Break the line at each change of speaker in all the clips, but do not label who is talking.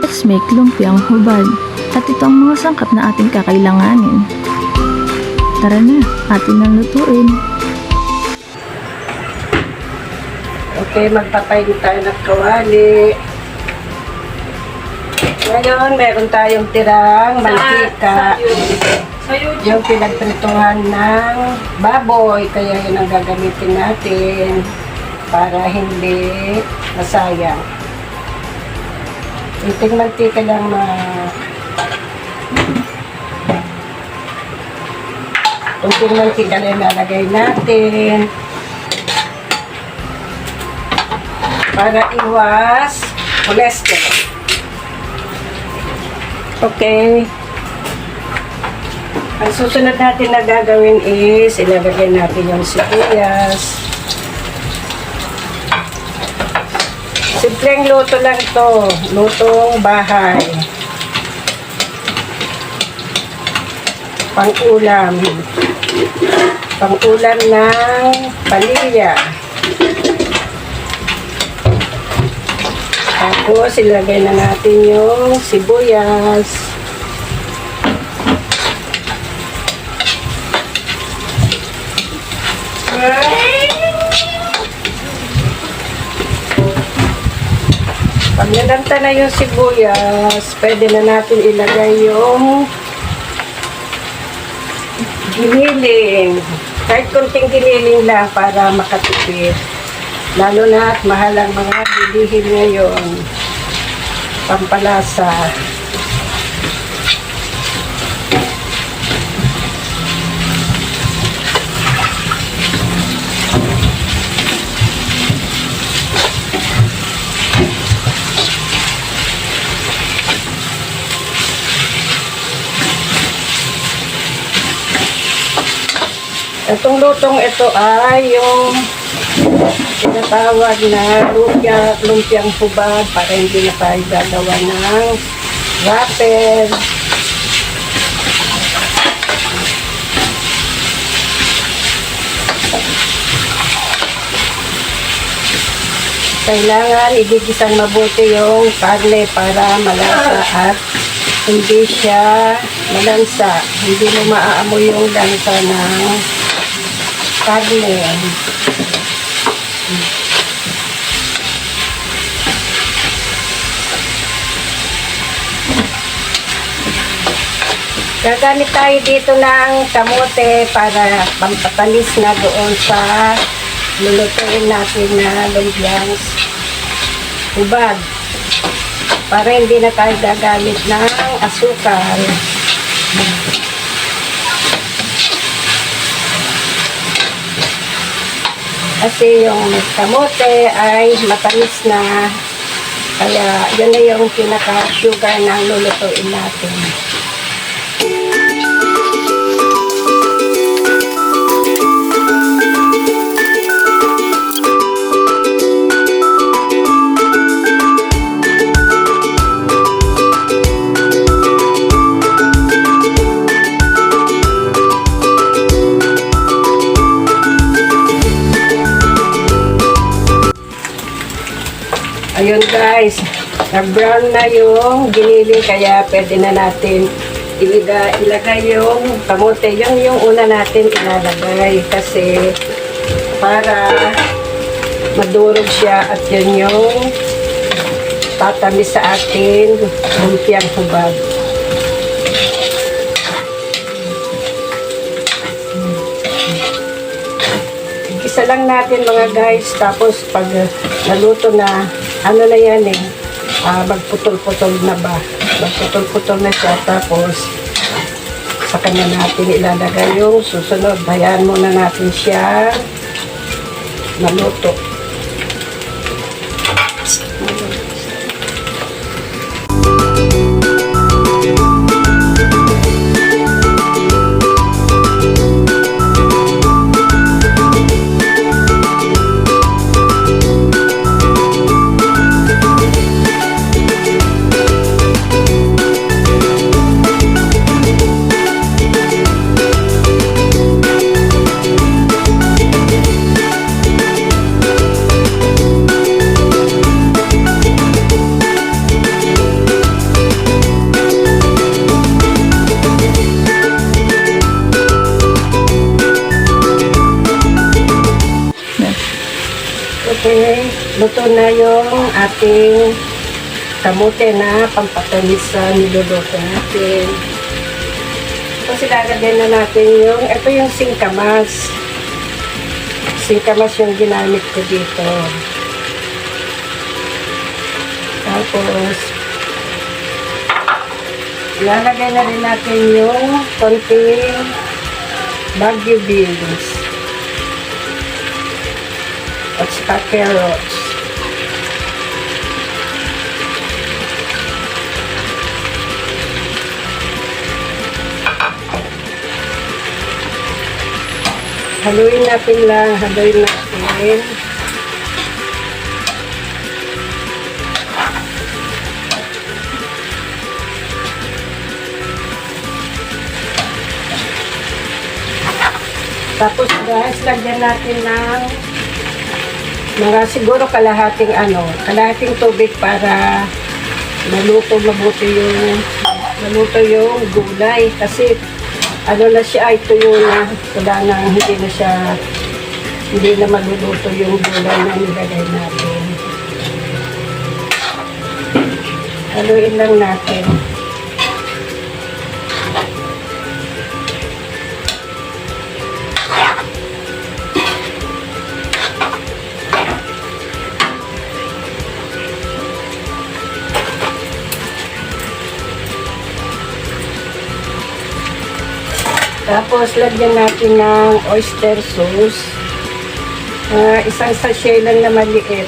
Esmek lumpiang hubad. At ito ang mga sangkap na ating kakailanganin. Tara na, atin nang lutuin.
Okay, magpapain tayo ng kawali. Ngayon, meron tayong tirang mantika. Yung pinagprituhan ng baboy, kaya yun ang gagamitin natin para hindi masayang. Iting mantika lang kunting mantika na ilalagay natin para iwas cholesterol. Okay. Ang susunod natin na gagawin is ilalagay natin yung sibuyas. Simpleng luto lang to, lutong bahay. Pang-ulam. Pang-ulam ng palilya. Tapos ilagay na natin yung sibuyas. Pag nalanta na yung sibuyas, pwede na natin ilagay yung giniling. Kahit konting giniling lang para makatipid. Lalo na at mahal ang mga bilihin ngayon. Pampalasa. Itong lutong ito ay yung tinatawag na lumpiang hubad para hindi na tayo gagawa ng wrapper. Kailangan igigisang mabuti yung karne para malasa at hindi siya malansa. Hindi mo maaamoy yung lansa ng karne. Gagamit tayo dito ng kamote para pampatalis na doon sa lulutuin natin na lumpiang hubad. Para hindi na tayo gagamit ng asukal. Kasi yung kamote ay matamis na, kaya yun na yung pinaka-sugar na lulutuin natin. Ayun guys, nag-brown na yung giniling kaya pwede na natin ilagay yung kamote. Yung una natin ilalagay kasi para madurog siya at yun yung tatamis sa atin lumpiang hubad. Isa lang natin mga guys, tapos pag naluto na, ano na yan magputol-putol na ba? Magputol-putol na siya, tapos sa kanya natin ilalagay yung susunod. Hayaan muna natin siya maluto. Okay, luto na yung ating kamote na pampatamis sa niluluto natin. Tapos ilalagay na natin yung, ito yung singkamas. Singkamas yung ginamit ko dito. Tapos, ilalagay na rin natin yung konting Baguio beans. At saka carrots. Haluin natin lang, haluin natin. Tapos guys, lagyan natin ng mga siguro kalahating tubig para maluto yung gulay kasi na siya ay tuyo na, wala na, hindi na maluluto yung gulay na nilagay natin. Haluin lang natin. Tapos, lagyan natin ng oyster sauce. Isang sachet lang na maliit.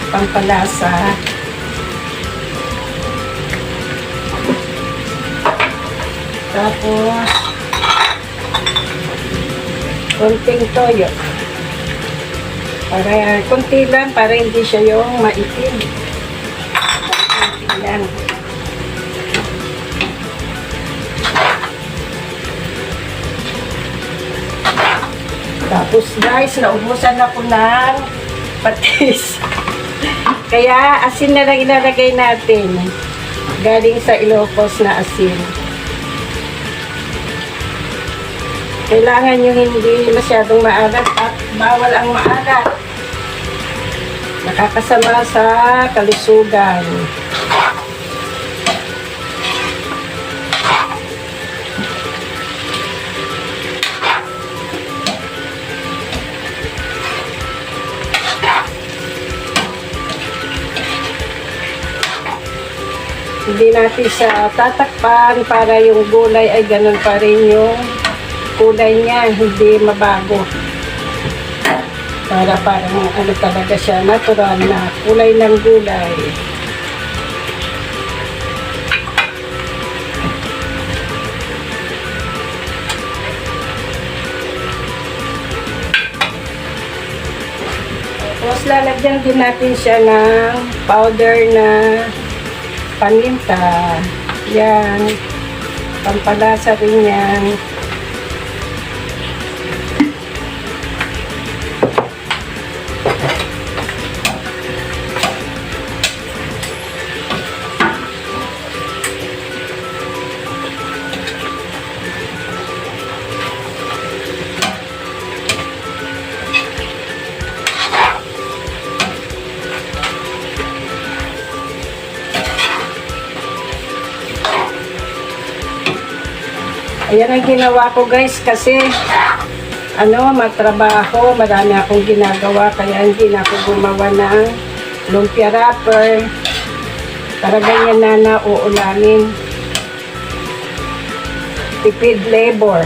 Pampalasa. Tapos, konting toyo. Konti lang para hindi siya yung maitim. Konti lang. Tapos guys, naubusan ako ng patis. Kaya asin na lang ilalagay natin. Galing sa Ilocos na asin. Kailangan yung hindi masyadong maalat at bawal ang maalat. Nakakasama sa kalusugan. Hindi natin siya tatakpan para yung gulay ay ganun pa rin yung kulay niya, hindi mabago. Para parang talaga siya, natural na kulay ng gulay. Tapos lalagyan din natin siya ng powder na paminta. Yan. Pampalasa rin yan. Ayan ang ginawa ko guys kasi matrabaho, marami akong ginagawa kaya hindi na ako gumawa ng lumpia wrapper para ganyan na nauulamin. Tipid labor.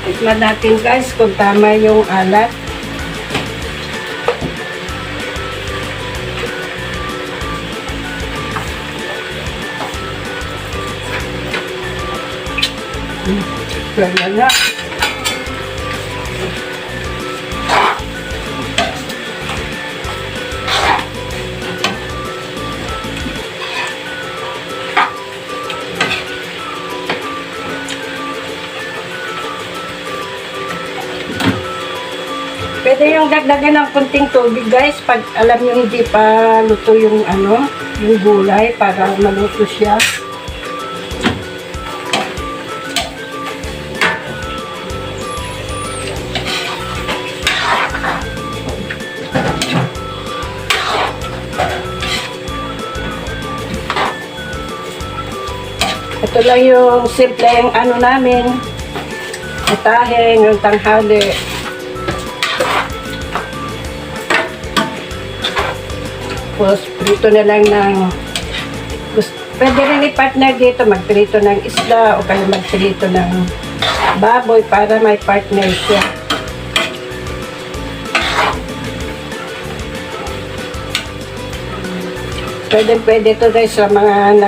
Tikman natin guys kung tama yung alat. Kaya na. Pwede yung dagdagan ng kunting tubig guys pag alam nyo hindi pa luto yung yung gulay para maluto siya. Ito lang yung simpleng namin. Atahe ng tanghali. Tapos, prito na lang ng... Pwede rin i-partner dito, magprito ng isla o kaya magprito ng baboy para may partner siya. Pwede to guys sa mga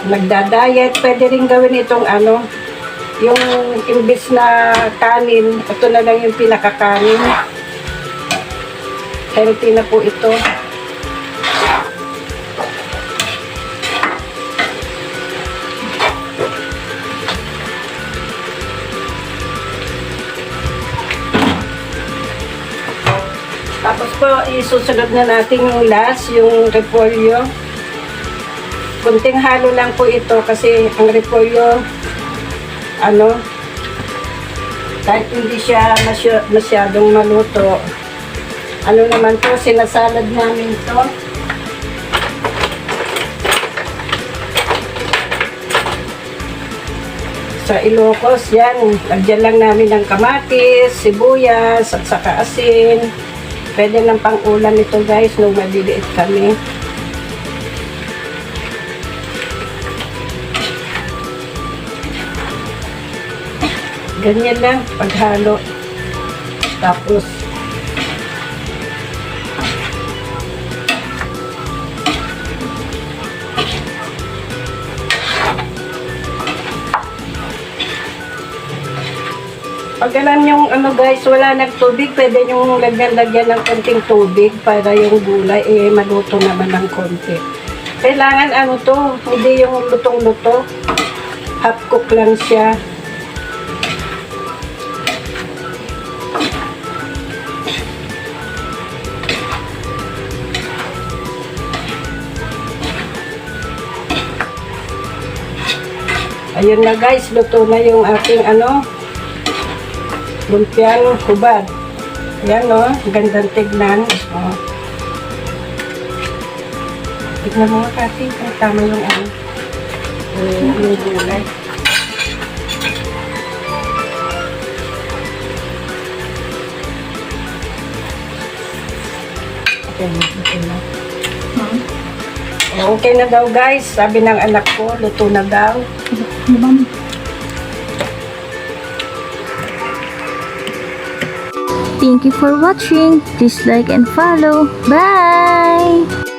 nagda-diet. Pwede rin gawin itong yung imbis na kanin, ito na lang yung pinakakanin. Healthy na po ito. Tapos po, isusunod na natin yung last, yung repolyo. Kunting halo lang po ito kasi ang repolyo, kahit hindi siya masyadong maluto, naman po, sinasalad namin ito. Sa Ilocos, yan, lagyan lang namin ng kamatis, sibuyas, at saka asin. Pwede ng pang-ulam ito guys, nung maliliit kami. Ganyan lang, paghalo. Tapos, pag alam yung guys, wala nagtubig, pwede yung lagyan ng konting tubig para yung gulay maluto naman ng konti. Kailangan to, hindi yung lutong-luto. Half cook lang siya. Ayun na guys, luto na yung ating lumpiang hubad. Ayan gandang tignan. Tignan mo kasi, tama yung yung gulay. Okay na. Okay na daw guys, sabi ng anak ko, luto na daw.
Thank you for watching. Please like and follow. Bye!